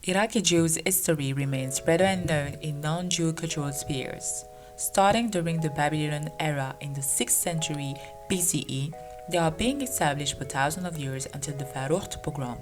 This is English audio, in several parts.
Iraqi Jews' history remains rather unknown in non-Jew cultural spheres. Starting during the Babylonian era in the 6th century BCE, they are being established for thousands of years until the Faruq pogrom.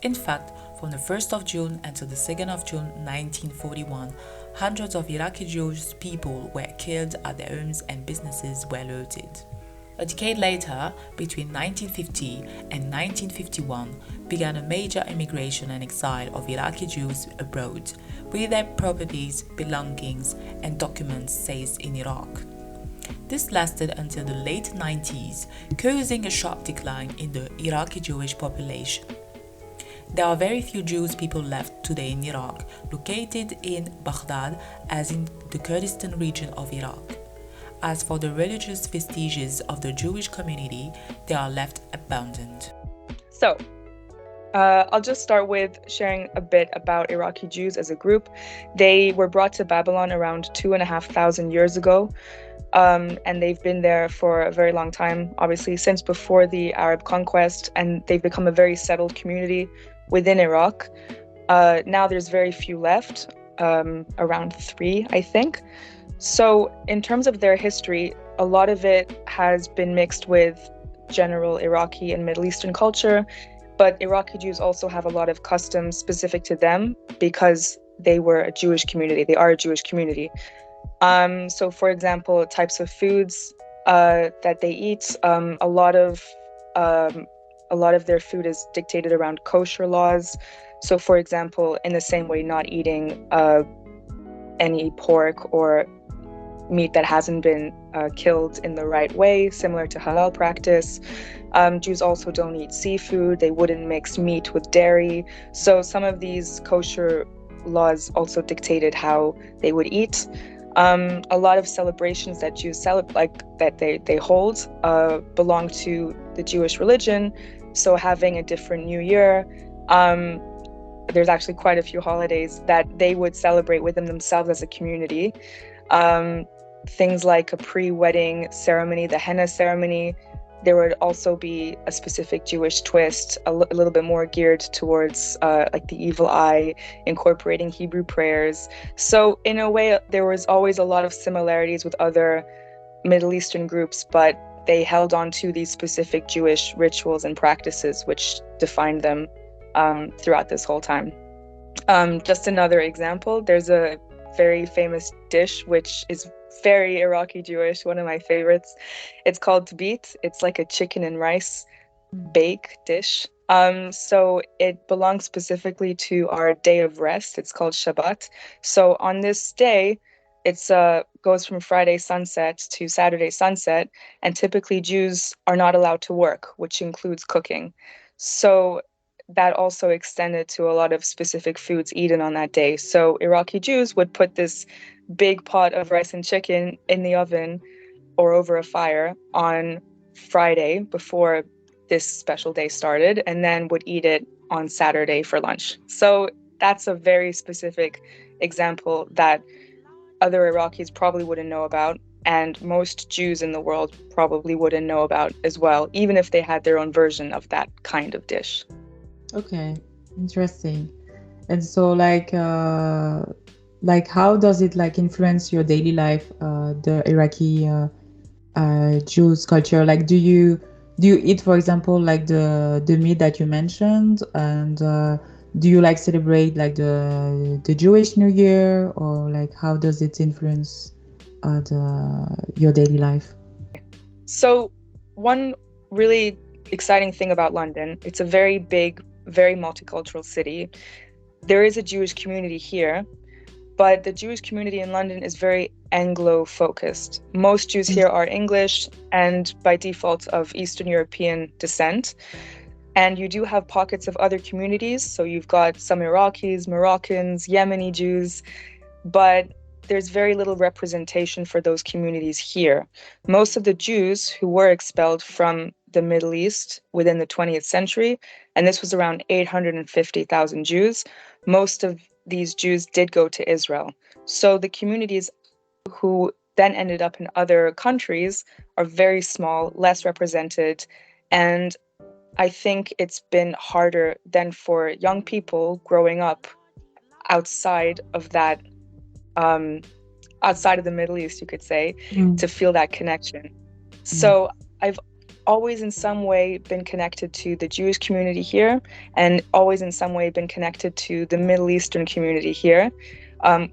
In fact, from the 1st of June until the 2nd of June 1941, hundreds of Iraqi Jewish people were killed at their homes and businesses were looted. A decade later, between 1950 and 1951, began a major immigration and exile of Iraqi Jews abroad, with their properties, belongings, and documents seized in Iraq. This lasted until the late 90s, causing a sharp decline in the Iraqi Jewish population. There are very few Jewish people left today in Iraq, located in Baghdad as in the Kurdistan region of Iraq. As for the religious vestiges of the Jewish community, they are left abandoned. So, I'll just start with sharing a bit about Iraqi Jews as a group. They were brought to Babylon around 2,500 years ago, and they've been there for a very long time, obviously, since before the Arab conquest, and they've become a very settled community within Iraq. Now there's very few left, around 3, I think. So in terms of their history, a lot of it has been mixed with general Iraqi and Middle Eastern culture, but Iraqi Jews also have a lot of customs specific to them because they were a Jewish community. They are a Jewish community. So for example, types of foods that they eat, a lot of their food is dictated around kosher laws. So for example, in the same way, not eating any pork or meat that hasn't been killed in the right way, similar to halal practice. Jews also don't eat seafood. They wouldn't mix meat with dairy. So some of these kosher laws also dictated how they would eat. A lot of celebrations that Jews they hold belong to the Jewish religion. So having a different New Year, there's actually quite a few holidays that they would celebrate within themselves as a community. Things like a pre-wedding ceremony, the henna ceremony. There would also be a specific Jewish twist, a little bit more geared towards like the evil eye, incorporating Hebrew prayers. So in a way, there was always a lot of similarities with other Middle Eastern groups, but they held on to these specific Jewish rituals and practices which defined them throughout this whole time. Just another example, there's a very famous dish which is very Iraqi Jewish, one of my favorites. It's called tabit. It's like a chicken and rice bake dish. So it belongs specifically to our day of rest. It's called Shabbat. So on this day, it's goes from Friday sunset to Saturday sunset, and typically Jews are not allowed to work, which includes cooking. So that also extended to a lot of specific foods eaten on that day. So Iraqi Jews would put this big pot of rice and chicken in the oven or over a fire on Friday before this special day started, and then would eat it on Saturday for lunch. So that's a very specific example that other Iraqis probably wouldn't know about, and most Jews in the world probably wouldn't know about as well, even if they had their own version of that kind of dish. Okay, interesting. And so, how does it like influence your daily life, the Iraqi Jews culture? Like, do you eat, for example, like the meat that you mentioned, and do you like celebrate like the Jewish New Year, or like how does it influence your daily life? So one really exciting thing about London, it's a very big, very multicultural city. There is a Jewish community here, but the Jewish community in London is very Anglo-focused. Most Jews here are English and by default of Eastern European descent. And you do have pockets of other communities. So you've got some Iraqis, Moroccans, Yemeni Jews, but there's very little representation for those communities here. Most of the Jews who were expelled from the Middle East within the 20th century, and this was around 850,000 Jews, most of these Jews did go to Israel. So the communities who then ended up in other countries are very small, less represented, and I think it's been harder than for young people growing up outside of that, um, outside of the Middle East, you could say, Mm. to feel that connection. Yeah. So I've always in some way been connected to the Jewish community here, and always in some way been connected to the Middle Eastern community here,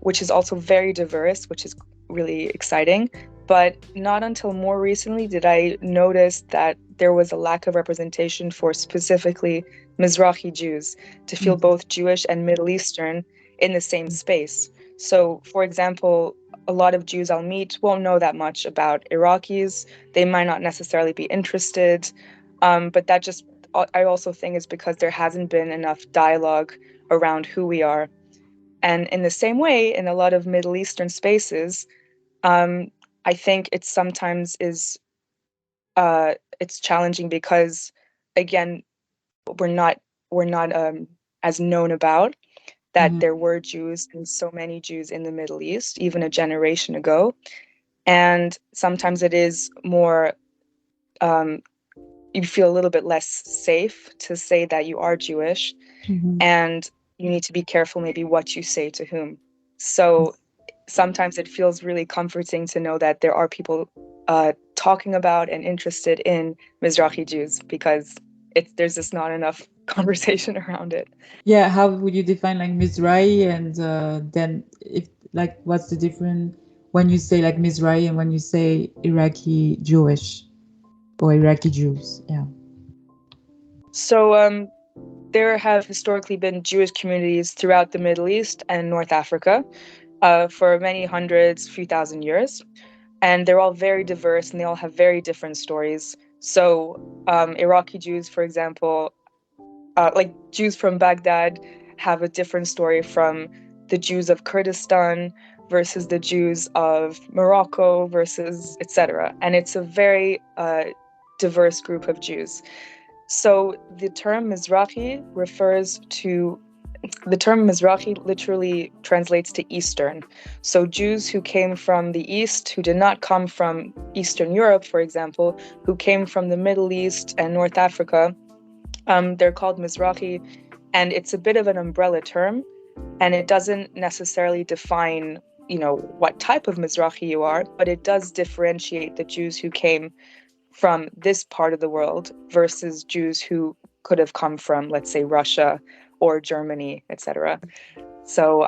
which is also very diverse, which is really exciting. But not until more recently did I notice that there was a lack of representation for specifically Mizrahi Jews to feel Mm. both Jewish and Middle Eastern in the same space. So, for example, a lot of Jews I'll meet won't know that much about Iraqis. They might not necessarily be interested. But that just, I also think, is because there hasn't been enough dialogue around who we are. And in the same way, in a lot of Middle Eastern spaces, um, I think it sometimes is it's challenging because, again, we're not we're not as known about that Mhm. there were Jews and so many Jews in the Middle East, even a generation ago. And sometimes it is more, um, you feel a little bit less safe to say that you are Jewish, Mhm. and you need to be careful maybe what you say to whom. So sometimes it feels really comforting to know that there are people talking about and interested in Mizrahi Jews, because there's just not enough conversation around it. Yeah, how would you define like Mizrahi, and then if like what's the difference when you say like Mizrahi and when you say Iraqi Jewish or Iraqi Jews? Yeah. So there have historically been Jewish communities throughout the Middle East and North Africa for many hundreds, few thousand years. And they're all very diverse and they all have very different stories. So, Iraqi Jews, for example, like Jews from Baghdad, have a different story from the Jews of Kurdistan versus the Jews of Morocco versus etc. And it's a very diverse group of Jews. So the term Mizrahi literally translates to Eastern. So Jews who came from the East, who did not come from Eastern Europe, for example, who came from the Middle East and North Africa, they're called Mizrahi, and it's a bit of an umbrella term, and it doesn't necessarily define, what type of Mizrahi you are, but it does differentiate the Jews who came from this part of the world versus Jews who could have come from, let's say, Russia or Germany, etc. So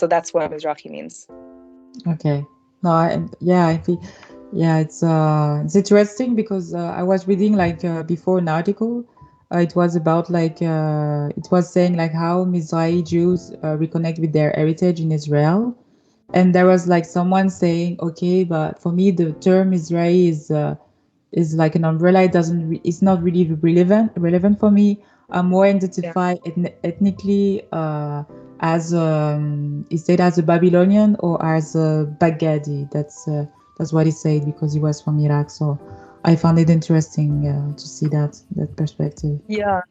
that's what Mizrahi means. Okay. No, yeah, I think yeah, it's interesting because I was reading like before an article. It was about like it was saying like how Mizrahi Jews reconnect with their heritage in Israel, and there was like someone saying, okay, but for me the term Mizrahi is like an umbrella. It doesn't. It's not really relevant for me. I'm more Yeah. identified ethnically as is it as a Babylonian or as a Baghdadi. That's what he said because he was from Iraq. So I found it interesting to see that perspective. Yeah.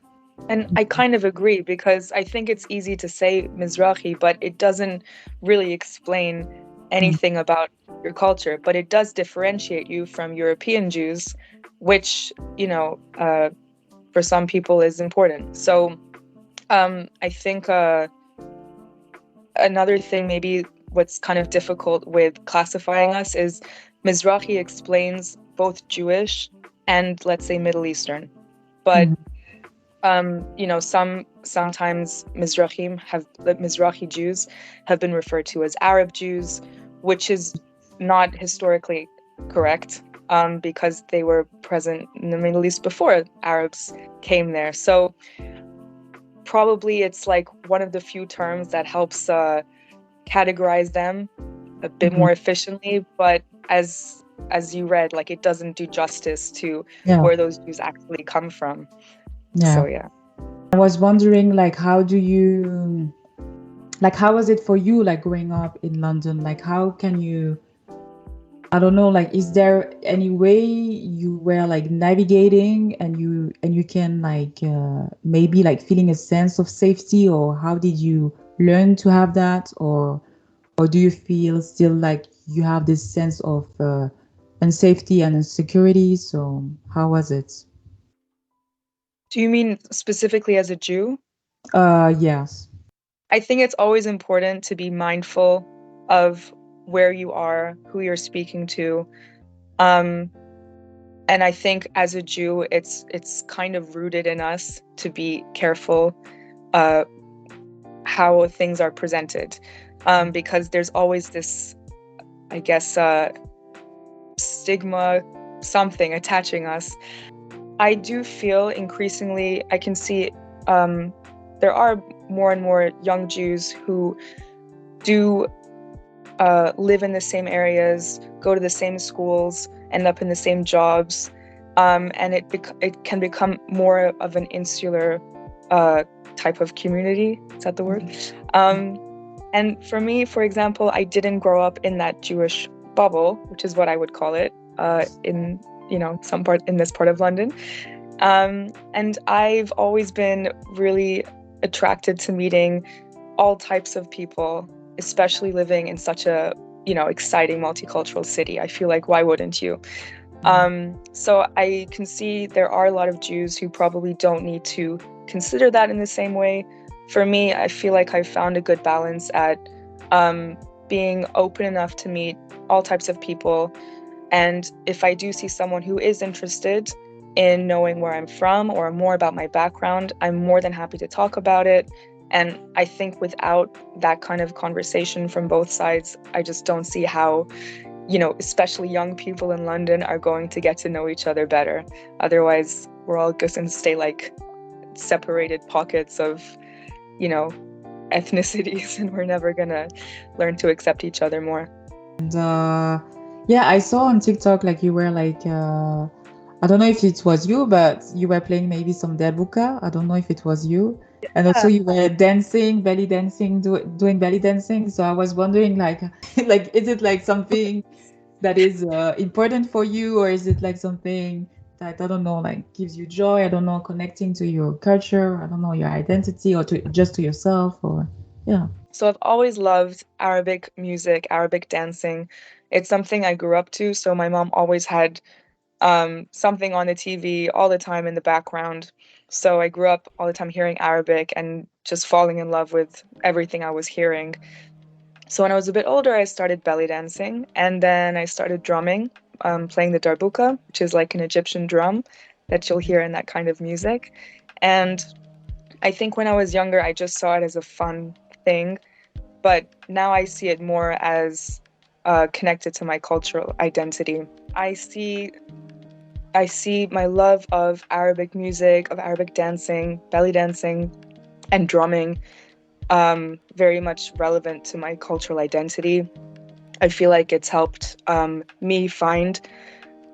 And I kind of agree, because I think it's easy to say Mizrahi, but it doesn't really explain Mm. anything about your culture. But it does differentiate you from European Jews, which, for some people is important. So I think another thing, maybe what's kind of difficult with classifying us, is Mizrahi explains both Jewish and, let's say, Middle Eastern. But Mhm. sometimes Mizrahi Jews have been referred to as Arab Jews, which is not historically correct, because they were present in the Middle East before Arabs came there. So probably it's like one of the few terms that helps categorize them a bit Mhm. more efficiently, but as you read, like, it doesn't do justice to Yeah, where those Jews actually come from. yeah. So yeah. I was wondering, like, how do you, like, how was it for you, like, growing up in London? Like, how can you, I don't know, like, is there any way you were like navigating and you can like maybe like feeling a sense of safety, or how did you learn to have that, or do you feel still like you have this sense of unsafety and insecurity? So how was it? Do you mean specifically as a Jew? Yes. I think it's always important to be mindful of where you are, who you're speaking to. And I think as a Jew, it's kind of rooted in us to be careful how things are presented, because there's always this, I guess, stigma, something attaching us. I do feel increasingly, I can see there are more and more young Jews who do live in the same areas, go to the same schools, end up in the same jobs, and it can become more of an insular type of community. Is that the word? And for me, for example, I didn't grow up in that Jewish bubble, which is what I would call it, in some part in this part of London. And I've always been really attracted to meeting all types of people, especially living in such a exciting multicultural city. I feel like, why wouldn't you? So I can see there are a lot of Jews who probably don't need to consider that in the same way. For me, I feel like I've found a good balance at being open enough to meet all types of people. And if I do see someone who is interested in knowing where I'm from or more about my background, I'm more than happy to talk about it. And I think without that kind of conversation from both sides, I just don't see how, especially young people in London are going to get to know each other better. Otherwise, we're all just going to stay like separated pockets of, ethnicities, and we're never going to learn to accept each other more. And yeah, I saw on TikTok like you were like I don't know if it was you, but you were playing maybe some derbuka. I don't know if it was you. And also you were dancing, belly dancing, doing belly dancing. So I was wondering like like is it like something that is important for you, or is it like something that I don't know, like gives you joy? I don't know, connecting to your culture, I don't know, your identity, or to just to yourself, or yeah. So I've always loved Arabic music, Arabic dancing. It's something I grew up to. So my mom always had something on the TV all the time in the background. So I grew up all the time hearing Arabic and just falling in love with everything I was hearing. So when I was a bit older, I started belly dancing, and then I started drumming, playing the darbuka, which is like an Egyptian drum that you'll hear in that kind of music. And I think when I was younger, I just saw it as a fun thing, but now I see it more as connected to my cultural identity. I see my love of Arabic music, of Arabic dancing, belly dancing, and drumming very much relevant to my cultural identity. I feel like it's helped me find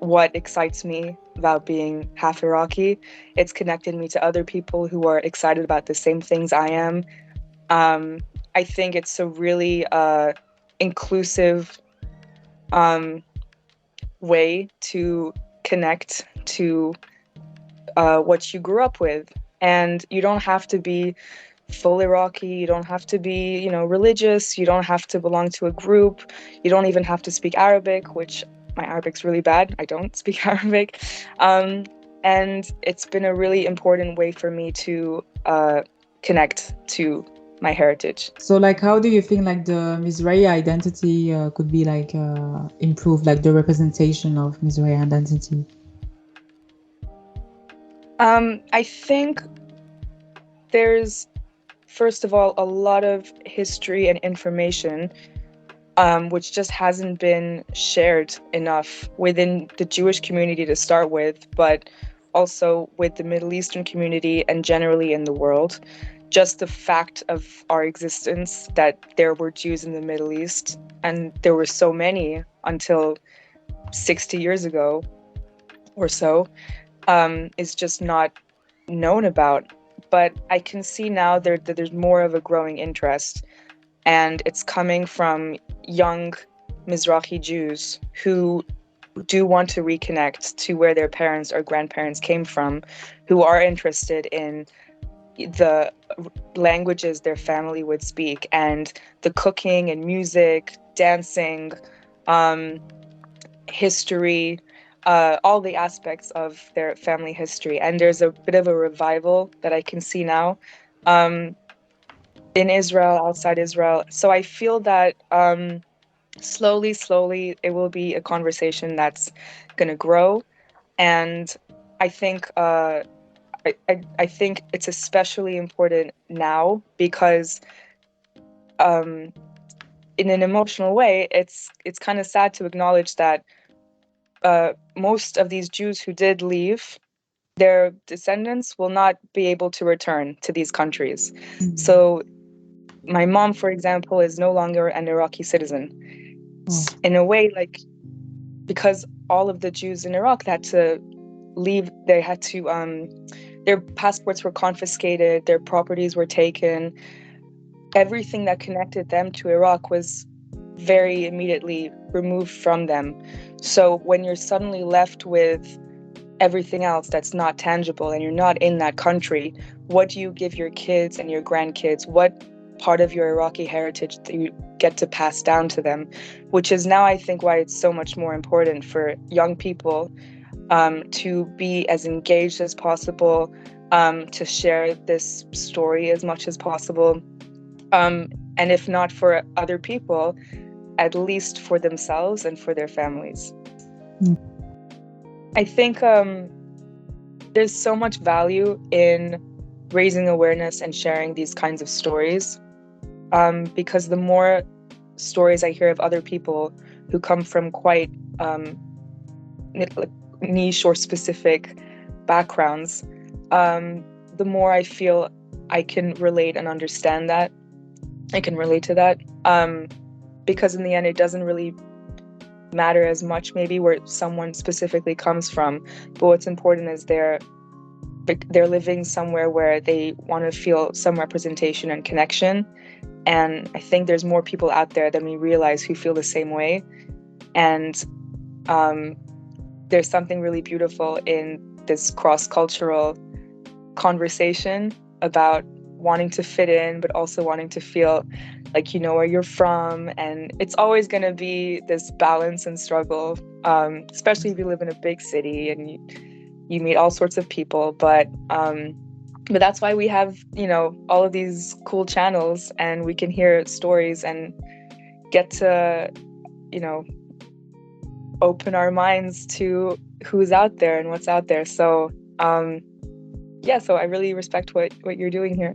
what excites me about being half Iraqi. It's connected me to other people who are excited about the same things I am. I think it's a really inclusive way to connect to what you grew up with. And you don't have to be full Iraqi, you don't have to be, religious, you don't have to belong to a group, you don't even have to speak Arabic, which my Arabic's really bad. I don't speak Arabic. And it's been a really important way for me to connect to my heritage. So like how do you think like the Mizrahi identity could be like improved, like the representation of Mizrahi identity? I think there's, first of all, a lot of history and information which just hasn't been shared enough within the Jewish community to start with, but also with the Middle Eastern community and generally in the world. Just the fact of our existence, that there were Jews in the Middle East, and there were so many until 60 years ago or so, is just not known about. But I can see now that there's more of a growing interest, and it's coming from young Mizrahi Jews who do want to reconnect to where their parents or grandparents came from, who are interested in the languages their family would speak and the cooking and music, dancing, history, all the aspects of their family history. And there's a bit of a revival that I can see now. in Israel, outside Israel. So I feel that slowly, it will be a conversation that's going to grow. And I think I think it's especially important now because in an emotional way, it's kind of sad to acknowledge that most of these Jews who did leave, their descendants will not be able to return to these countries. So my mom, for example, is no longer an Iraqi citizen. Oh. In a way, like, because all of the Jews in Iraq had to leave, they had to their passports were confiscated, their properties were taken, everything that connected them to Iraq was very immediately removed from them. So when you're suddenly left with everything else that's not tangible and you're not in that country, what do you give your kids and your grandkids? What part of your Iraqi heritage do you get to pass down to them? Which is now, I think, why it's so much more important for young people to be as engaged as possible, to share this story as much as possible. And if not for other people, at least for themselves and for their families. I think there's so much value in raising awareness and sharing these kinds of stories, because the more stories I hear of other people who come from quite niche or specific backgrounds, the more I feel I can relate and understand that. I can relate to that, because in the end, it doesn't really matter as much maybe where someone specifically comes from, but what's important is they're living somewhere where they want to feel some representation and connection. And I think there's more people out there than we realize who feel the same way. And there's something really beautiful in this cross-cultural conversation about wanting to fit in, but also wanting to feel like you know where you're from. And it's always going to be this balance and struggle, especially if you live in a big city and you meet all sorts of people. But that's why we have, you know, all of these cool channels, and we can hear stories and get to, you know, open our minds to who's out there and what's out there. So yeah, so I really respect what you're doing here.